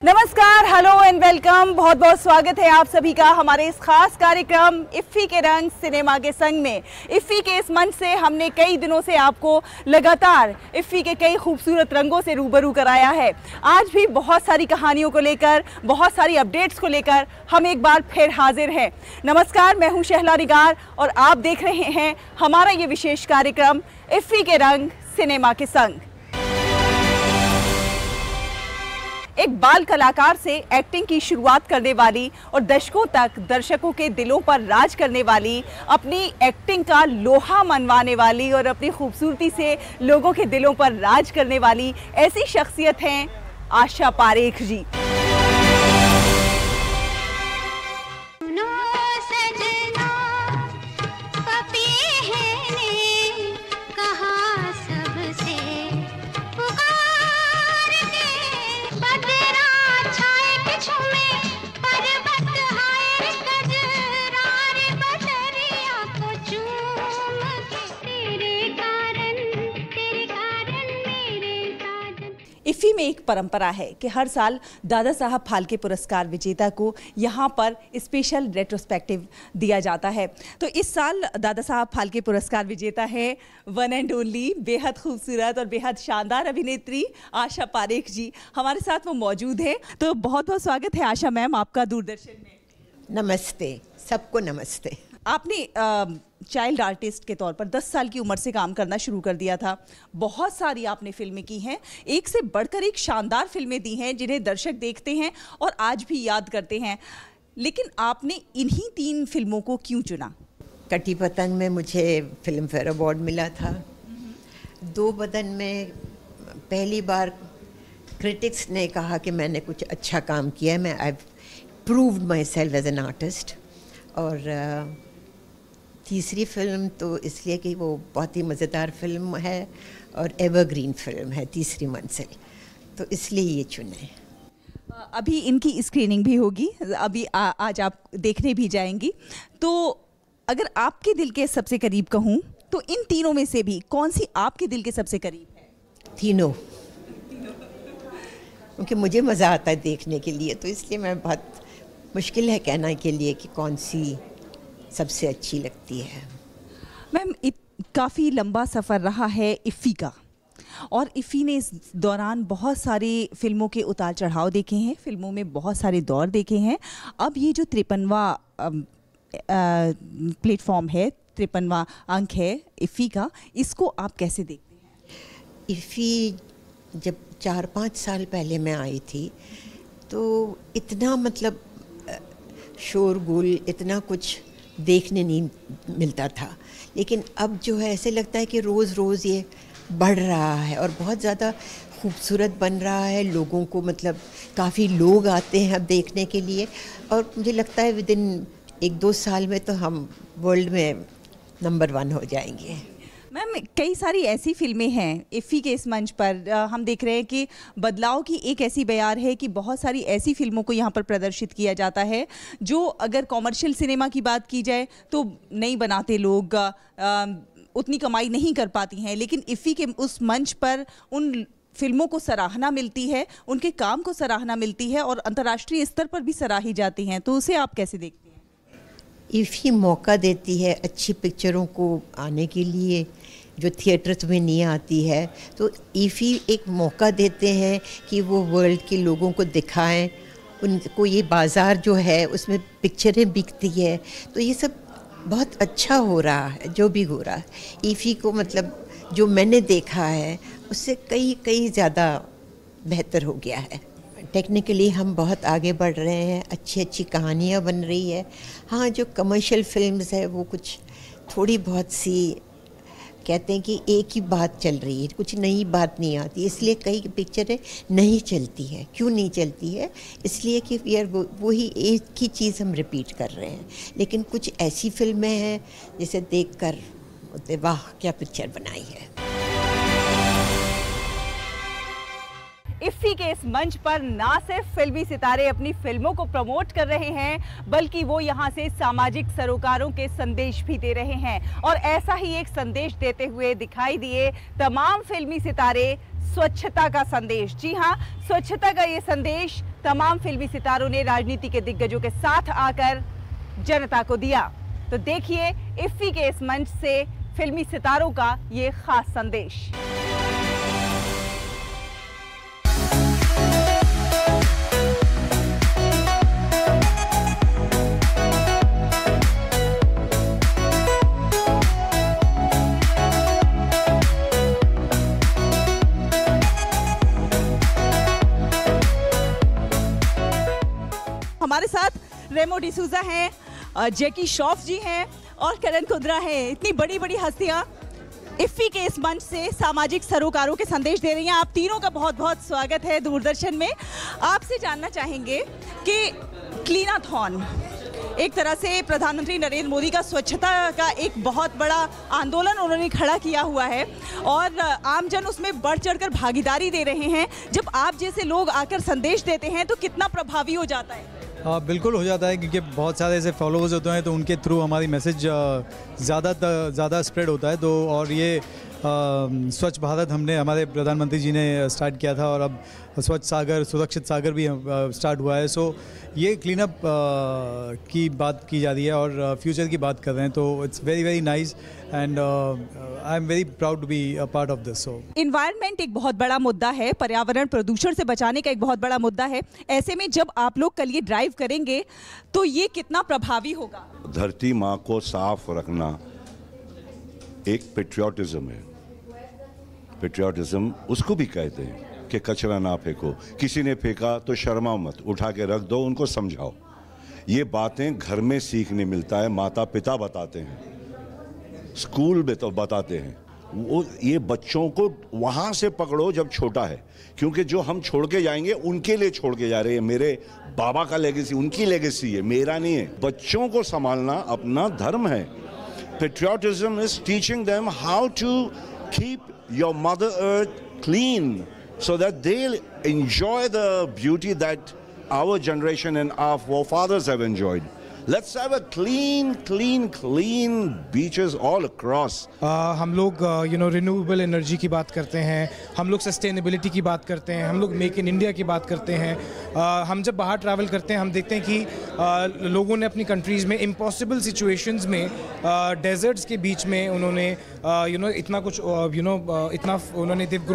नमस्कार, hello and welcome. बहुत बहुत स्वागत है आप सभी का हमारे इस खास कार्यक्रम इफ्फी के रंग सिनेमा के संग में। इफ्फी के इस मंच से हमने कई दिनों से आपको लगातार इफ्फी के कई खूबसूरत रंगों से रूबरू कराया है। आज भी बहुत सारी कहानियों को लेकर, बहुत सारी अपडेट्स को लेकर हम एक बार फिर हाजिर हैं। नमस्कार, मैं हूँ शहला निगार और आप देख रहे हैं हमारा ये विशेष कार्यक्रम इफ्फी के रंग सिनेमा के संग। एक बाल कलाकार से एक्टिंग की शुरुआत करने वाली और दशकों तक दर्शकों के दिलों पर राज करने वाली, अपनी एक्टिंग का लोहा मनवाने वाली और अपनी खूबसूरती से लोगों के दिलों पर राज करने वाली ऐसी शख्सियत हैं आशा पारेख जी। इफ्फी में एक परंपरा है कि हर साल दादा साहब फाल्के पुरस्कार विजेता को यहाँ पर स्पेशल रेट्रोस्पेक्टिव दिया जाता है। तो इस साल दादा साहब फाल्के पुरस्कार विजेता है वन एंड ओनली, बेहद खूबसूरत और बेहद शानदार अभिनेत्री आशा पारेख जी। हमारे साथ वो मौजूद है। तो बहुत बहुत स्वागत है आशा मैम आपका दूरदर्शन में। नमस्ते, सबको नमस्ते। आपने चाइल्ड आर्टिस्ट के तौर पर 10 साल की उम्र से काम करना शुरू कर दिया था। बहुत सारी आपने फिल्में की हैं, एक से बढ़कर एक शानदार फिल्में दी हैं जिन्हें दर्शक देखते हैं और आज भी याद करते हैं। लेकिन आपने इन्हीं 3 फिल्मों को क्यों चुना? कटी पतंग में मुझे फिल्म फेयर अवार्ड मिला था। दो बदन में पहली बार क्रिटिक्स ने कहा कि मैंने कुछ अच्छा काम किया है, मैं I proved myself as an artist. और तीसरी फिल्म तो इसलिए कि वो बहुत ही मज़ेदार फिल्म है और एवरग्रीन फिल्म है, तीसरी मंजिल, तो इसलिए ये चुने। अभी इनकी स्क्रीनिंग भी होगी, अभी आज आप देखने भी जाएंगी। तो अगर आपके दिल के सबसे करीब कहूँ तो इन तीनों में से भी कौन सी आपके दिल के सबसे करीब है? तीनों, क्योंकि मुझे मज़ा आता है देखने के लिए, तो इसलिए मैं बहुत मुश्किल है कहना के लिए कि कौन सी सबसे अच्छी लगती है। मैम, काफ़ी लंबा सफ़र रहा है इफ्फी का और इफ्फी ने इस दौरान बहुत सारी फिल्मों के उतार चढ़ाव देखे हैं, फिल्मों में बहुत सारे दौर देखे हैं। अब ये जो 53वां प्लेटफॉर्म है, 53वां अंक है इफ्फी का, इसको आप कैसे देखते हैं? इफ्फी जब 4-5 साल पहले मैं आई थी तो इतना मतलब शोरगुल, इतना कुछ देखने नहीं मिलता था, लेकिन अब जो है ऐसे लगता है कि रोज़ रोज़ ये बढ़ रहा है और बहुत ज़्यादा खूबसूरत बन रहा है। लोगों को मतलब काफ़ी लोग आते हैं अब देखने के लिए और मुझे लगता है विदिन 1-2 साल में तो हम वर्ल्ड में नंबर 1 हो जाएंगे। मैम, कई सारी ऐसी फिल्में हैं इफ्फी के इस मंच पर, हम देख रहे हैं कि बदलाव की एक ऐसी बयार है कि बहुत सारी ऐसी फिल्मों को यहाँ पर प्रदर्शित किया जाता है जो अगर कॉमर्शियल सिनेमा की बात की जाए तो नहीं बनाते लोग, उतनी कमाई नहीं कर पाती हैं, लेकिन इफ्फी के उस मंच पर उन फिल्मों को सराहना मिलती है, उनके काम को सराहना मिलती है और अंतर्राष्ट्रीय स्तर पर भी सराही जाती हैं। तो उसे आप कैसे देखते हैं? इफ्फी मौका देती है अच्छी पिक्चरों को आने के लिए जो थिएटर्स में नहीं आती है, तो इफ्फी एक मौका देते हैं कि वो वर्ल्ड के लोगों को दिखाएं, उनको ये बाज़ार जो है उसमें पिक्चरें बिकती है, तो ये सब बहुत अच्छा हो रहा है जो भी हो रहा है। इफ्फी को मतलब जो मैंने देखा है उससे कई ज़्यादा बेहतर हो गया है। टेक्निकली हम बहुत आगे बढ़ रहे हैं, अच्छी अच्छी कहानियाँ बन रही है। हाँ, जो कमर्शियल फिल्म्स है वो कुछ थोड़ी बहुत सी कहते हैं कि एक ही बात चल रही है, कुछ नई बात नहीं आती, इसलिए कई पिक्चरें नहीं चलती है। क्यों नहीं चलती है? इसलिए कि यार वही एक ही चीज़ हम रिपीट कर रहे हैं। लेकिन कुछ ऐसी फिल्में हैं जिसे देखकर वाह क्या पिक्चर बनाई है। इफ्फी के इस मंच पर ना सिर्फ फिल्मी सितारे अपनी फिल्मों को प्रमोट कर रहे हैं, बल्कि वो यहाँ से सामाजिक सरोकारों के संदेश भी दे रहे हैं। और ऐसा ही एक संदेश देते हुए दिखाई दिए तमाम फिल्मी सितारे, स्वच्छता का संदेश। जी हाँ, स्वच्छता का ये संदेश तमाम फिल्मी सितारों ने राजनीति के दिग्गजों के साथ आकर जनता को दिया। तो देखिए इफ्फी के इस मंच से फिल्मी सितारों का ये खास संदेश। हमारे साथ रेमो डिसूजा हैं, जैकी श्रॉफ जी हैं और करण कुंद्रा हैं। इतनी बड़ी बड़ी हस्तियां इफ्फी के इस मंच से सामाजिक सरोकारों के संदेश दे रही हैं। आप तीनों का बहुत बहुत स्वागत है दूरदर्शन में। आपसे जानना चाहेंगे कि क्लीनाथॉन एक तरह से प्रधानमंत्री नरेंद्र मोदी का स्वच्छता का एक बहुत बड़ा आंदोलन उन्होंने खड़ा किया हुआ है और आमजन उसमें बढ़ चढ़कर भागीदारी दे रहे हैं। जब आप जैसे लोग आकर संदेश देते हैं तो कितना प्रभावी हो जाता है? बिल्कुल हो जाता है, क्योंकि बहुत सारे ऐसे फॉलोअर्स होते हैं तो उनके थ्रू हमारी मैसेज ज़्यादा स्प्रेड होता है। तो और ये स्वच्छ भारत हमने हमारे प्रधानमंत्री जी ने स्टार्ट किया था और अब स्वच्छ सागर, सुरक्षित सागर भी स्टार्ट हुआ है। सो ये क्लीन अप की बात की जा रही है और फ्यूचर की बात कर रहे हैं। तो it's very very nice and I am very proud to be a part of this. So environment एक बहुत बड़ा मुद्दा है, पर्यावरण प्रदूषण से बचाने का एक बहुत बड़ा मुद्दा है। ऐसे में जब आप लोग कल ये ड्राइव करेंगे तो ये कितना प्रभावी होगा? धरती माँ को साफ रखना एक पेट्रियाटिज्म है। पेट्रियाटिज्म उसको भी कहते हैं कि कचरा ना फेंको, किसी ने फेंका तो शर्माओ मत, उठा के रख दो, उनको समझाओ। ये बातें घर में सीखने मिलता है, माता पिता बताते हैं, स्कूल में तो बताते हैं। वो ये बच्चों को वहाँ से पकड़ो जब छोटा है, क्योंकि जो हम छोड़ के जाएंगे उनके लिए छोड़ के जा रहे हैं। मेरे बाबा का लेगेसी उनकी लेगेसी है, मेरा नहीं है। बच्चों को संभालना अपना धर्म है। Patriotism is teaching them how to keep your Mother Earth clean so that they'll enjoy the beauty that our generation and our forefathers have enjoyed. Let's have a clean beaches all across. हम लोग renewable energy की बात करते हैं, हम लोग sustainability की बात करते हैं, हम लोग मेक इन इंडिया की बात करते हैं। हम जब बाहर ट्रैवल करते हैं हम देखते हैं कि लोगों ने अपनी कंट्रीज़ में इम्पॉसिबल सिचुएशंस में डेजर्ट्स के बीच में उन्होंने इतना कुछ इतना उन्होंने they've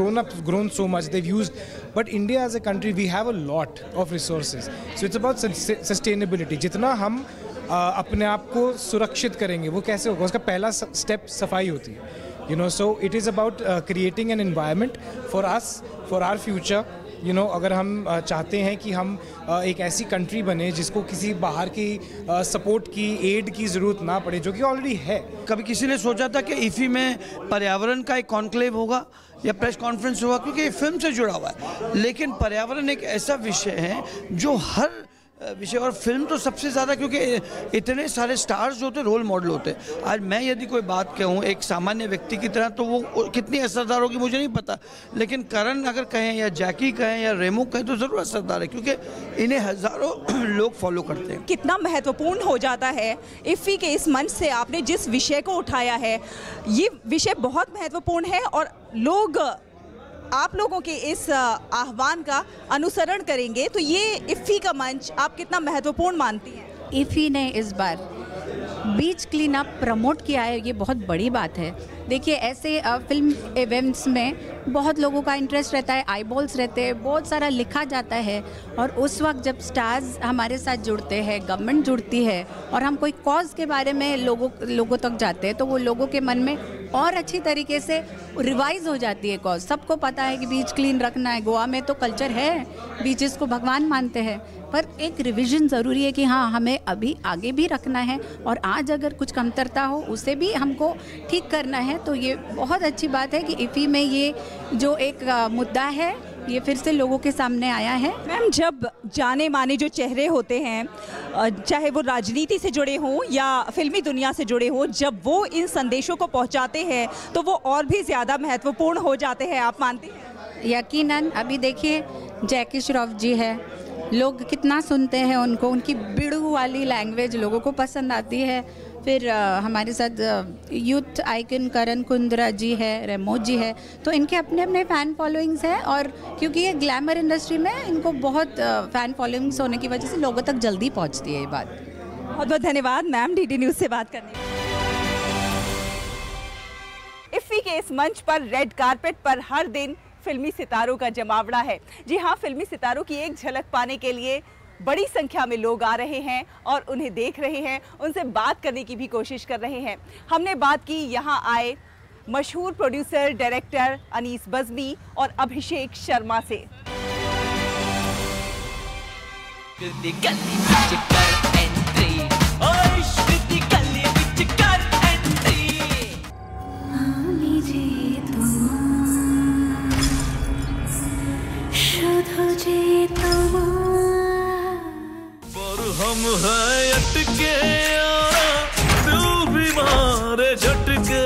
grown so much, they've used, but India as a country we have a lot of resources, so it's about sustainability. जितना हम अपने आप को सुरक्षित करेंगे वो कैसे होगा, उसका पहला स्टेप सफाई होती है। So it is about creating an environment for us, for our future. अगर हम चाहते हैं कि हम एक ऐसी कंट्री बने जिसको किसी बाहर की सपोर्ट की, एड की ज़रूरत ना पड़े, जो कि ऑलरेडी है। कभी किसी ने सोचा था कि इफ़ी में पर्यावरण का एक कॉन्क्लेव होगा या प्रेस कॉन्फ्रेंस होगा, क्योंकि ये फिल्म से जुड़ा हुआ है। लेकिन पर्यावरण एक ऐसा विषय है जो हर विषय, और फिल्म तो सबसे ज़्यादा, क्योंकि इतने सारे स्टार्स जो होते रोल मॉडल होते। आज मैं यदि कोई बात कहूँ एक सामान्य व्यक्ति की तरह तो वो कितनी असरदार होगी मुझे नहीं पता, लेकिन करण अगर कहें या जैकी कहें या रेमो कहें तो ज़रूर असरदार है, क्योंकि इन्हें हज़ारों लोग फॉलो करते हैं। कितना महत्वपूर्ण हो जाता है इफ्फी के इस मंच से आपने जिस विषय को उठाया है, ये विषय बहुत महत्वपूर्ण है और लोग आप लोगों के इस आह्वान का अनुसरण करेंगे। तो ये इफ्फी का मंच आप कितना महत्वपूर्ण मानती हैं? इफ्फी ने इस बार बीच क्लीन अप प्रमोट किया है, ये बहुत बड़ी बात है। देखिए ऐसे फिल्म इवेंट्स में बहुत लोगों का इंटरेस्ट रहता है, आईबॉल्स रहते हैं, बहुत सारा लिखा जाता है, और उस वक्त जब स्टार्स हमारे साथ जुड़ते हैं, गवर्नमेंट जुड़ती है और हम कोई कॉज के बारे में लोगों तक जाते हैं, तो वो लोगों के मन में और अच्छी तरीके से रिवाइज हो जाती है कॉज। सबको पता है कि बीच क्लीन रखना है, गोवा में तो कल्चर है, बीचेस को भगवान मानते हैं, पर एक रिवीजन ज़रूरी है कि हाँ हमें अभी आगे भी रखना है और आज अगर कुछ कमतरता हो उसे भी हमको ठीक करना है। तो ये बहुत अच्छी बात है कि इफ्फी में ये जो एक मुद्दा है ये फिर से लोगों के सामने आया है। मैम, जब जाने माने जो चेहरे होते हैं, चाहे वो राजनीति से जुड़े हों या फिल्मी दुनिया से जुड़े हों, जब वो इन संदेशों को पहुंचाते हैं तो वो और भी ज़्यादा महत्वपूर्ण हो जाते हैं, आप मानती हैं? यकीनन। अभी देखिए जैकी श्रॉफ जी है, लोग कितना सुनते हैं उनको, उनकी बिड़ू वाली लैंग्वेज लोगों को पसंद आती है। फिर हमारे साथ यूथ आइकन करण कुंद्रा जी है, रेमो जी है, तो इनके अपने अपने फ़ैन फॉलोइंग्स हैं और क्योंकि ये ग्लैमर इंडस्ट्री में इनको बहुत फ़ैन फॉलोइंग्स होने की वजह से लोगों तक जल्दी पहुंचती है ये बात। बहुत बहुत धन्यवाद मैम डीडी न्यूज़ से बात करने के लिए। इफ्फी के इस मंच पर रेड कारपेट पर हर दिन फिल्मी सितारों का जमावड़ा है। जी हाँ, फिल्मी सितारों की एक झलक पाने के लिए बड़ी संख्या में लोग आ रहे हैं और उन्हें देख रहे हैं, उनसे बात करने की भी कोशिश कर रहे हैं। हमने बात की यहाँ आए मशहूर प्रोड्यूसर डायरेक्टर अनीस बज़मी और अभिषेक शर्मा से। हम हैं अटके दिल भी मारे झटके।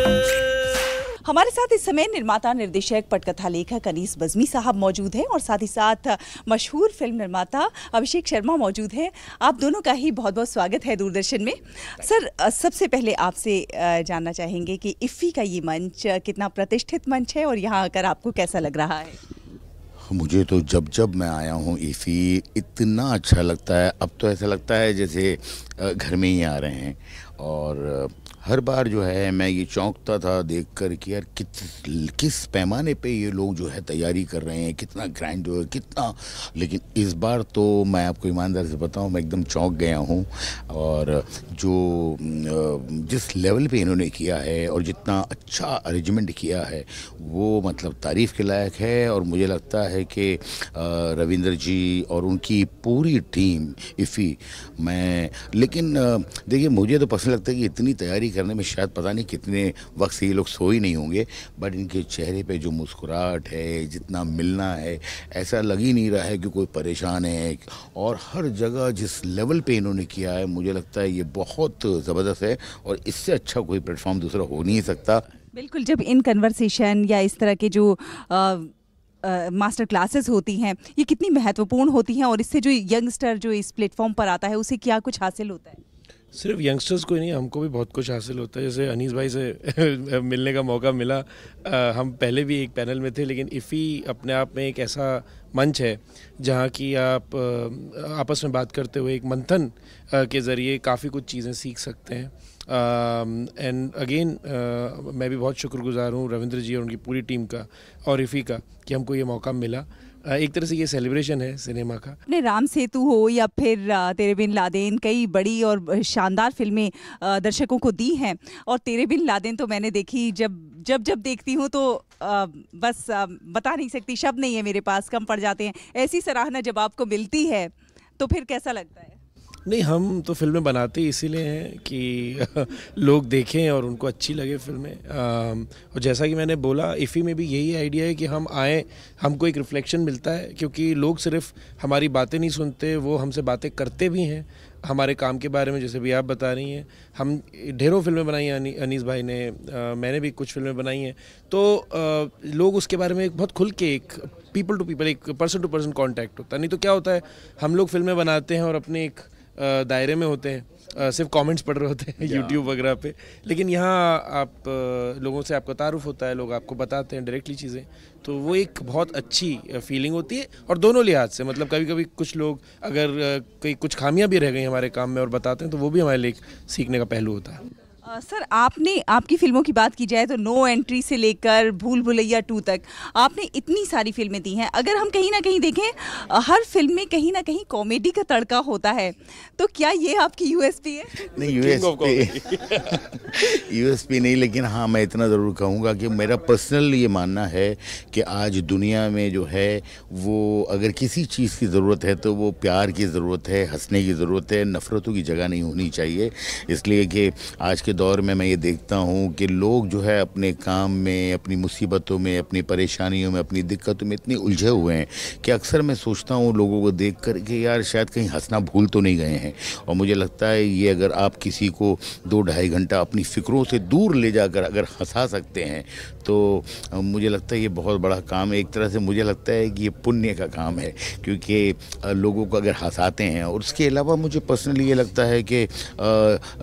हमारे साथ इस समय निर्माता निर्देशक पटकथा लेखक अनीस बज़मी साहब मौजूद हैं और साथ ही साथ मशहूर फिल्म निर्माता अभिषेक शर्मा मौजूद हैं। आप दोनों का ही बहुत बहुत स्वागत है दूरदर्शन में। सर, सबसे पहले आपसे जानना चाहेंगे कि इफ्फी का ये मंच कितना प्रतिष्ठित मंच है और यहाँ आकर आपको कैसा लग रहा है? मुझे तो जब मैं आया हूँ इफ़ी इतना अच्छा लगता है। अब तो ऐसा लगता है जैसे घर में ही आ रहे हैं और हर बार जो है मैं ये चौंकता था देखकर कि यार किस पैमाने पे ये लोग जो है तैयारी कर रहे हैं, कितना ग्रैंड जो है कितना। लेकिन इस बार तो मैं आपको ईमानदार से बताऊं, मैं एकदम चौंक गया हूं और जो जिस लेवल पे इन्होंने किया है और जितना अच्छा अरेंजमेंट किया है वो मतलब तारीफ़ के लायक है। और मुझे लगता है कि रविंद्र जी और उनकी पूरी टीम इफ़ी लेकिन देखिए मुझे तो पसंद लगता है कि इतनी तैयारी करने में शायद पता नहीं कितने वक्त से ये लोग सो ही नहीं होंगे, बट इनके चेहरे पे जो मुस्कुराहट है, जितना मिलना है, ऐसा लग ही नहीं रहा है कि कोई परेशान है। और हर जगह जिस लेवल पे इन्होंने किया है मुझे लगता है ये बहुत ज़बरदस्त है और इससे अच्छा कोई प्लेटफॉर्म दूसरा हो नहीं सकता। बिल्कुल, जब इन कन्वर्सेशन या इस तरह के जो मास्टर क्लासेस होती हैं ये कितनी महत्वपूर्ण होती हैं और इससे जो यंगस्टर जो इस प्लेटफॉर्म पर आता है उसे क्या कुछ हासिल होता है? सिर्फ यंगस्टर्स को ही नहीं, हमको भी बहुत कुछ हासिल होता है। जैसे अनीस भाई से मिलने का मौका मिला, हम पहले भी एक पैनल में थे, लेकिन इफ़ी अपने आप में एक ऐसा मंच है जहाँ की आप आपस में बात करते हुए एक मंथन के ज़रिए काफ़ी कुछ चीज़ें सीख सकते हैं। एंड अगेन मैं भी बहुत शुक्रगुजार हूँ रविंद्र जी और उनकी पूरी टीम का और इफ़ी का कि हमको ये मौका मिला। एक तरह से ये सेलिब्रेशन है सिनेमा का। अपने राम सेतु हो या फिर तेरे बिन लादेन, कई बड़ी और शानदार फिल्में दर्शकों को दी हैं और तेरे बिन लादेन तो मैंने देखी, जब देखती हूँ तो बस बता नहीं सकती, शब्द नहीं है मेरे पास, कम पड़ जाते हैं। ऐसी सराहना जब आपको मिलती है तो फिर कैसा लगता है? नहीं, हम तो फिल्में बनाते ही इसीलिए हैं कि लोग देखें और उनको अच्छी लगे फिल्में। और जैसा कि मैंने बोला, इफ़ी में भी यही आइडिया है कि हम आएँ, हमको एक रिफ्लेक्शन मिलता है, क्योंकि लोग सिर्फ हमारी बातें नहीं सुनते, वो हमसे बातें करते भी हैं हमारे काम के बारे में। जैसे भी आप बता रही हैं, हम ढेरों फिल्में बनाई हैं अनीस भाई ने, मैंने भी कुछ फिल्में बनाई हैं, तो लोग उसके बारे में बहुत खुल के एक पीपल टू पीपल, एक पर्सन टू पर्सन कॉन्टैक्ट होता है। नहीं तो क्या होता है, हम लोग फिल्में बनाते हैं और अपने एक दायरे में होते हैं, सिर्फ कमेंट्स पढ़ रहे होते हैं यूट्यूब वगैरह पे, लेकिन यहाँ आप लोगों से आपका तारुफ होता है, लोग आपको बताते हैं डायरेक्टली चीज़ें, तो वो एक बहुत अच्छी फीलिंग होती है। और दोनों लिहाज से, मतलब कभी कभी कुछ लोग अगर कहीं कुछ खामियां भी रह गई हमारे काम में और बताते हैं, तो वो भी हमारे लिए सीखने का पहलू होता है। सर, आपकी फ़िल्मों की बात की जाए तो नो एंट्री से लेकर भूल भुलैया 2 तक आपने इतनी सारी फिल्में दी हैं। अगर हम कहीं ना कहीं देखें, हर फिल्म में कहीं ना कहीं कॉमेडी का तड़का होता है, तो क्या ये आपकी यूएसपी है? नहीं, यूएसपी नहीं, लेकिन हाँ मैं इतना ज़रूर कहूँगा कि मेरा पर्सनल ये मानना है कि आज दुनिया में जो है वो अगर किसी चीज़ की ज़रूरत है तो वो प्यार की ज़रूरत है, हंसने की ज़रूरत है, नफ़रतों की जगह नहीं होनी चाहिए। इसलिए कि आज के दौर में मैं ये देखता हूँ कि लोग जो है अपने काम में, अपनी मुसीबतों में, अपनी परेशानियों में, अपनी दिक्कतों में इतने उलझे हुए हैं कि अक्सर मैं सोचता हूँ लोगों को देख कर कि यार शायद कहीं हंसना भूल तो नहीं गए हैं। और मुझे लगता है ये अगर आप किसी को 2-2.5 घंटा अपनी फ़िक्रों से दूर ले जाकर अगर हंसा सकते हैं तो मुझे लगता है ये बहुत बड़ा काम है। एक तरह से मुझे लगता है कि ये पुण्य का काम है, क्योंकि लोगों को अगर हंसाते हैं। और उसके अलावा मुझे पर्सनली ये लगता है कि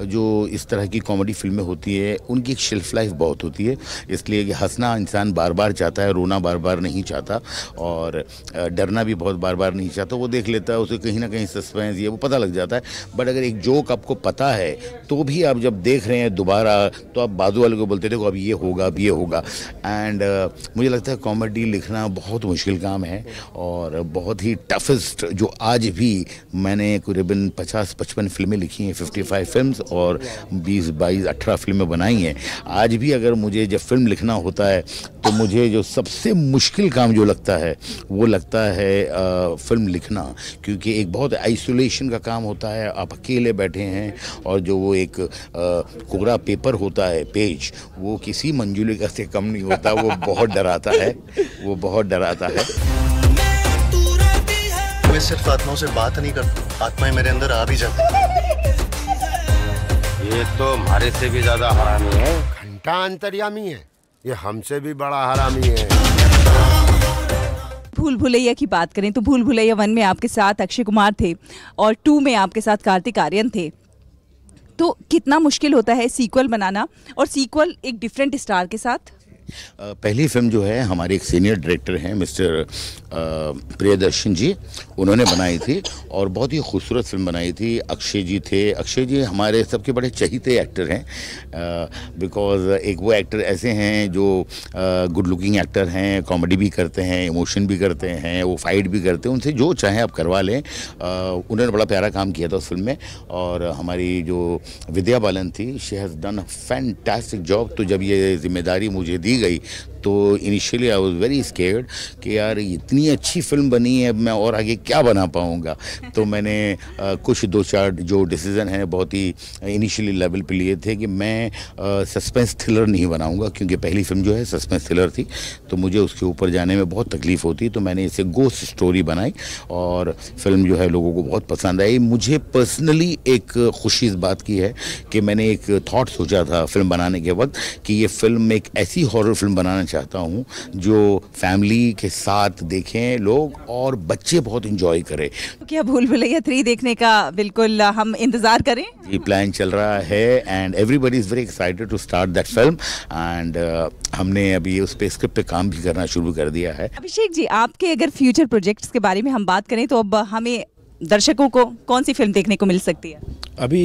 जो इस तरह की कॉमेडी फिल्में होती है उनकी एक शेल्फ लाइफ बहुत होती है, इसलिए कि हंसना इंसान बार बार चाहता है, रोना बार बार नहीं चाहता, और डरना भी बहुत बार बार नहीं चाहता। वो देख लेता है, उसे कहीं ना कहीं सस्पेंस ये वो पता लग जाता है। बट अगर एक जोक आपको पता है तो भी आप जब देख रहे हैं दोबारा तो आप बाजू वाले को बोलते देखो अब ये होगा, अब ये होगा। एंड मुझे लगता है कॉमेडी लिखना बहुत मुश्किल काम है और बहुत ही टफेस्ट, जो आज भी मैंने करीबन 50-55 फिल्में लिखी हैं, 55 फिल्म्स, और 20-22-18 फिल्में बनाई हैं। आज भी अगर मुझे जब फिल्म लिखना होता है तो मुझे जो सबसे मुश्किल काम जो लगता है वो लगता है फिल्म लिखना, क्योंकि एक बहुत आइसोलेशन का काम होता है। आप अकेले बैठे हैं और जो वो एक कोरा पेपर होता है, पेज, वो किसी मंजुलिका से कम नहीं होता। वो बहुत डराता है, वो बहुत डराता है। मैं सिर्फ आत्माओं से बात नहीं करता, आत्माएं मेरे अंदर आ भी जाती। ये तो हमारे से भी ज्यादा हरामी है। घंटा अंतर्यामी है, ये हमसे भी बड़ा हरामी है। भूल भुलैया की बात करें तो भूल भुलैया 1 में आपके साथ अक्षय कुमार थे और 2 में आपके साथ कार्तिक आर्यन थे। तो कितना मुश्किल होता है सीक्वल बनाना, और सीक्वल एक डिफरेंट स्टार के साथ? पहली फिल्म जो है हमारे एक सीनियर डायरेक्टर हैं मिस्टर प्रियदर्शन जी, उन्होंने बनाई थी और बहुत ही खूबसूरत फिल्म बनाई थी। अक्षय जी थे, अक्षय जी हमारे सबके बड़े चहीते एक्टर हैं, बिकॉज एक वो एक्टर ऐसे हैं जो गुड लुकिंग एक्टर हैं, कॉमेडी भी करते हैं, इमोशन भी करते हैं, वो फाइट भी करते हैं, उनसे जो चाहें आप करवा लें। उन्होंने बड़ा प्यारा काम किया था उस फिल्म में। और हमारी जो विद्या बालन थी, she has done a fantastic job. तो जब ये जिम्मेदारी मुझे दी गई तो initially I was very scared कि यार इतनी अच्छी फिल्म बनी है, अब मैं और आगे क्या बना पाऊंगा। तो मैंने कुछ 2-4 जो डिसीज़न हैं बहुत ही इनिशियली लेवल पे लिए थे कि मैं सस्पेंस थ्रिलर नहीं बनाऊंगा, क्योंकि पहली फिल्म जो है सस्पेंस थ्रिलर थी तो मुझे उसके ऊपर जाने में बहुत तकलीफ़ होती। तो मैंने इसे गोस्ट स्टोरी बनाई और फिल्म जो है लोगों को बहुत पसंद आई। मुझे पर्सनली एक खुशी इस बात की है कि मैंने एक थॉट सोचा था फिल्म बनाने के वक्त कि ये फिल्म एक ऐसी हॉरर फिल्म बनाना चाहता हूँ जो फैमिली के साथ देखें लोग और बच्चे बहुत एंजॉय करें। तो क्या भूल भुलैया 3 देखने का बिल्कुल हम इंतजार करें? ये प्लान चल रहा है and everybody is very excited to start that film. And हमने अभी उस पे स्क्रिप्ट पे काम भी करना शुरू कर दिया है। अभिषेक जी, आपके अगर फ्यूचर प्रोजेक्ट्स के बारे में हम बात करें तो अब हमें दर्शकों को कौन सी फिल्म देखने को मिल सकती है? अभी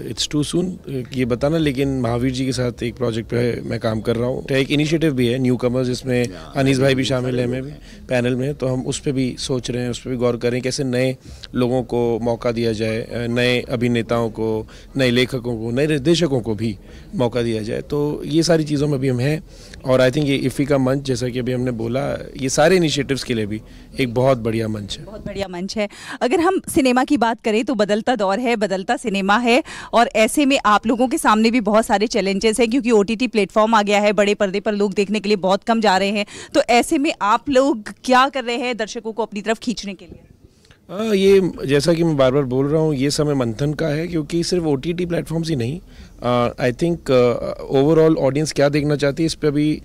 इट्स टू सून ये बताना, लेकिन महावीर जी के साथ एक प्रोजेक्ट पे मैं काम कर रहा हूँ। एक इनिशिएटिव भी है न्यू कमर्स, जिसमें अनीस भाई भी शामिल है, मैं भी पैनल में। तो हम उस पर भी सोच रहे हैं, उस पर भी गौर करें कैसे नए लोगों को मौका दिया जाए, नए अभिनेताओं को, नए लेखकों को, नए निर्देशकों को भी मौका दिया जाए। तो ये सारी चीज़ों में भी हम हैं और आई थिंक ये इफ़ी का मंच, जैसा कि अभी हमने बोला, ये सारे इनिशिएटिव्स के लिए भी एक बहुत बढ़िया मंच है। बहुत बढ़िया मंच है। अगर हम सिनेमा की बात करें तो बदलता दौर है, बदलता सिनेमा है, और ऐसे में आप लोगों के सामने भी बहुत सारे चैलेंजेस हैं, क्योंकि OTT प्लेटफॉर्म आ गया है, बड़े पर्दे पर लोग देखने के लिए बहुत कम जा रहे हैं। तो ऐसे में आप लोग क्या कर रहे हैं दर्शकों को अपनी तरफ खींचने के लिए? ये जैसा कि मैं बार बार बोल रहा हूँ, ये समय मंथन का है, क्योंकि सिर्फ OTT प्लेटफॉर्म्स ही नहीं, आई थिंक ओवरऑल ऑडियंस क्या देखना चाहती है इस पर अभी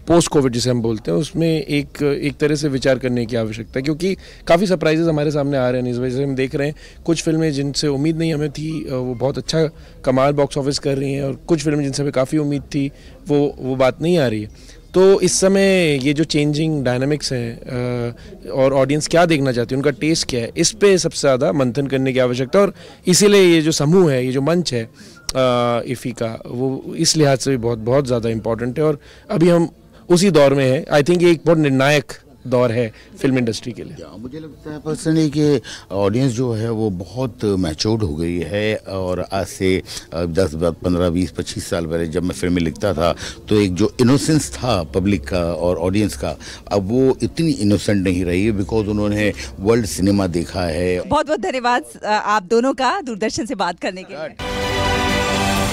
पोस्ट कोविड जिसे हम बोलते हैं उसमें एक तरह से विचार करने की आवश्यकता है, क्योंकि काफ़ी सरप्राइजेज हमारे सामने आ रहे हैं। इस वजह से हम देख रहे हैं कुछ फिल्में जिनसे उम्मीद नहीं हमें थी वो बहुत अच्छा कमाल बॉक्स ऑफिस कर रही हैं, और कुछ फिल्में जिनसे हमें काफ़ी उम्मीद थी वो बात नहीं आ रही है। तो इस समय ये जो चेंजिंग डायनामिक्स हैं और ऑडियंस क्या देखना चाहती है, उनका टेस्ट क्या है, इस पे सबसे ज़्यादा मंथन करने की आवश्यकता है। और इसीलिए ये जो समूह है, ये जो मंच है इफ़ी का, वो इस लिहाज से भी बहुत बहुत ज़्यादा इम्पॉर्टेंट है और अभी हम उसी दौर में हैं। आई थिंक ये एक बहुत निर्णायक दौर है फिल्म इंडस्ट्री के लिए। मुझे लगता है पर्सनली कि ऑडियंस जो है वो बहुत मैच्योर्ड हो गई है, और आज से 10, 15, 20, 25 साल पहले जब मैं फिल्में लिखता था तो एक जो इनोसेंस था पब्लिक का और ऑडियंस का, अब वो इतनी इनोसेंट नहीं रही है, बिकॉज उन्होंने वर्ल्ड सिनेमा देखा है। बहुत बहुत धन्यवाद आप दोनों का दूरदर्शन से बात करने के लिए।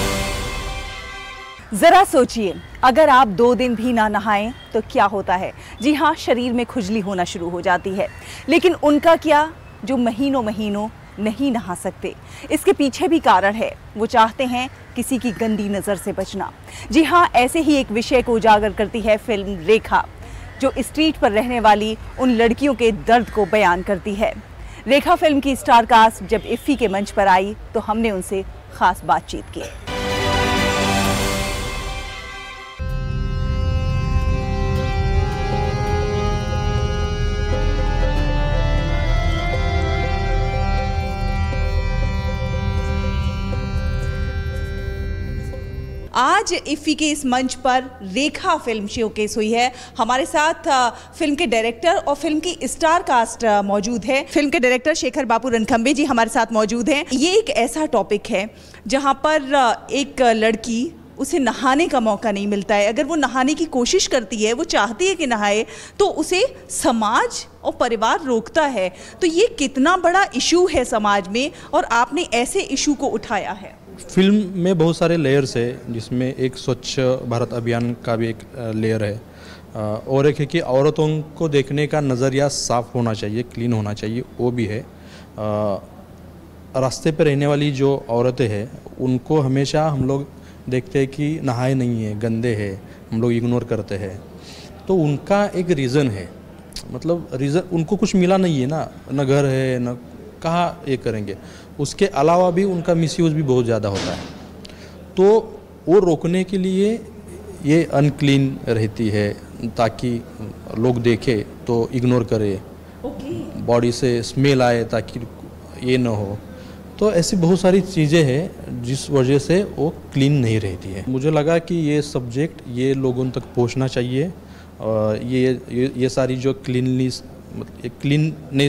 जरा सोचिए, अगर आप 2 दिन भी ना नहाएं तो क्या होता है। जी हाँ, शरीर में खुजली होना शुरू हो जाती है। लेकिन उनका क्या, जो महीनों महीनों नहीं नहा सकते। इसके पीछे भी कारण है, वो चाहते हैं किसी की गंदी नज़र से बचना। जी हाँ, ऐसे ही एक विषय को उजागर करती है फिल्म रेखा, जो स्ट्रीट पर रहने वाली उन लड़कियों के दर्द को बयान करती है। रेखा फिल्म की स्टार कास्ट जब इफ्फी के मंच पर आई तो हमने उनसे खास बातचीत की। आज इफ्फी के इस मंच पर रेखा फिल्म शोकेस हुई है। हमारे साथ फिल्म के डायरेक्टर और फिल्म की स्टार कास्ट मौजूद है। फिल्म के डायरेक्टर शेखर बापू रणखंबे जी हमारे साथ मौजूद हैं। ये एक ऐसा टॉपिक है जहां पर एक लड़की, उसे नहाने का मौका नहीं मिलता है। अगर वो नहाने की कोशिश करती है, वो चाहती है कि नहाए, तो उसे समाज और परिवार रोकता है। तो ये कितना बड़ा इशू है समाज में, और आपने ऐसे इशू को उठाया है। फिल्म में बहुत सारे लेयर्स है, जिसमें एक स्वच्छ भारत अभियान का भी एक लेयर है, और एक है कि औरतों को देखने का नज़रिया साफ़ होना चाहिए, क्लीन होना चाहिए, वो भी है। रास्ते पे रहने वाली जो औरतें हैं उनको हमेशा हम लोग देखते हैं कि नहाए नहीं है, गंदे है, हम लोग इग्नोर करते हैं। तो उनका एक रीज़न है, मतलब रीज़न उनको कुछ मिला नहीं है ना, न घर है, न कहाँ ये करेंगे। उसके अलावा भी उनका मिसयूज़ भी बहुत ज़्यादा होता है। तो वो रोकने के लिए ये अनक्लीन रहती है, ताकि लोग देखें तो इग्नोर करें, बॉडी से स्मेल आए ताकि ये ना हो। तो ऐसी बहुत सारी चीज़ें हैं जिस वजह से वो क्लीन नहीं रहती है। मुझे लगा कि ये सब्जेक्ट ये लोगों तक पहुंचना चाहिए। ये सारी जो क्लीननेस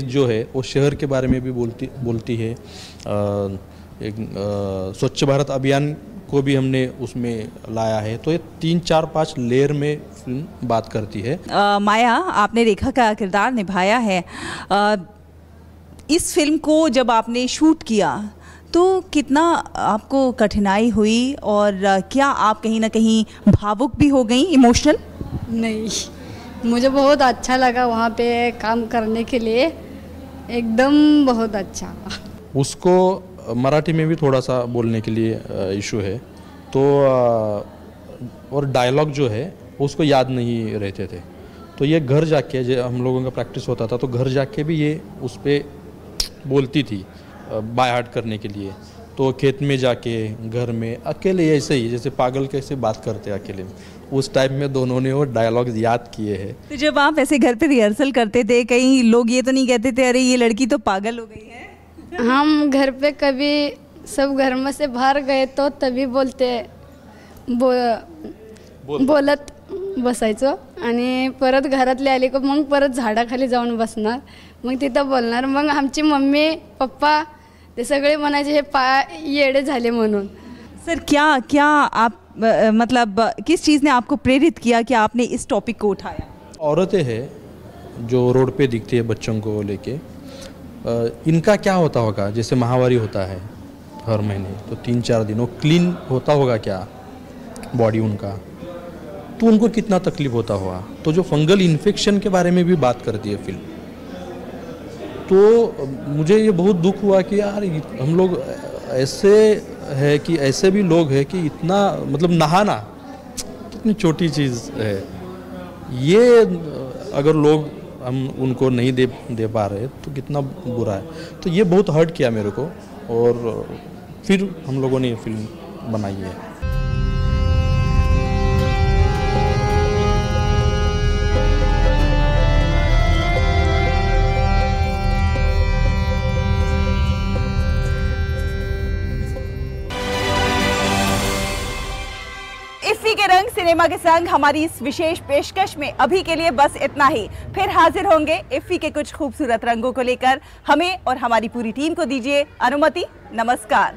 जो है वो शहर के बारे में भी बोलती है। एक स्वच्छ भारत अभियान को भी हमने उसमें लाया है। तो ये 3, 4, 5 लेयर में फिल्म बात करती है। माया, आपने रेखा का किरदार निभाया है। इस फिल्म को जब आपने शूट किया तो कितना आपको कठिनाई हुई, और क्या आप कहीं ना कहीं भावुक भी हो गई, इमोशनल? नहीं, मुझे बहुत अच्छा लगा वहाँ पे काम करने के लिए, एकदम बहुत अच्छा। उसको मराठी में भी थोड़ा सा बोलने के लिए इशू है, तो और डायलॉग जो है उसको याद नहीं रहते थे। तो ये घर जाके, जो हम लोगों का प्रैक्टिस होता था, तो घर जाके भी ये उस पर बोलती थी बाय हार्ट करने के लिए। तो खेत में जाके, घर में अकेले, ऐसे ही जैसे पागल कैसे बात करते अकेले, उस टाइम में दोनों ने वो डायलॉग याद किए हैं। तो जब आप ऐसे घर पे रिहर्सल करते थे, कहीं लोग ये तो नहीं कहते थे अरे ये लड़की तो पागल हो गई है? हम घर पे कभी सब घर में से बाहर गए तो तभी बोलत बसायचो, आणि परत घरातले आले की मग परत झाडाखाली जाऊन बसणार, मग तिथं बोलणार। मग आमची मम्मी पप्पा ते सगळे म्हणायचे हे येडे झाले म्हणून। सर, क्या आप मतलब किस चीज़ ने आपको प्रेरित किया कि आपने इस टॉपिक को उठाया? औरतें हैं जो रोड पे दिखती है बच्चों को लेके, इनका क्या होता होगा? जैसे माहवारी होता है हर महीने, तो 3-4 दिन वो क्लीन होता होगा क्या बॉडी उनका, तो उनको कितना तकलीफ होता होगा। तो जो फंगल इन्फेक्शन के बारे में भी बात करती है फिल्म। तो मुझे ये बहुत दुख हुआ कि यार हम लोग ऐसे है कि ऐसे भी लोग हैं कि इतना, मतलब नहाना कितनी छोटी चीज़ है, ये अगर लोग हम उनको नहीं दे पा रहे तो कितना बुरा है। तो ये बहुत हर्ट किया मेरे को, और फिर हम लोगों ने ये फिल्म बनाई है। इफ्फी के रंग सिनेमा के संग हमारी इस विशेष पेशकश में अभी के लिए बस इतना ही। फिर हाजिर होंगे इफ्फी के कुछ खूबसूरत रंगों को लेकर। हमें और हमारी पूरी टीम को दीजिए अनुमति। नमस्कार।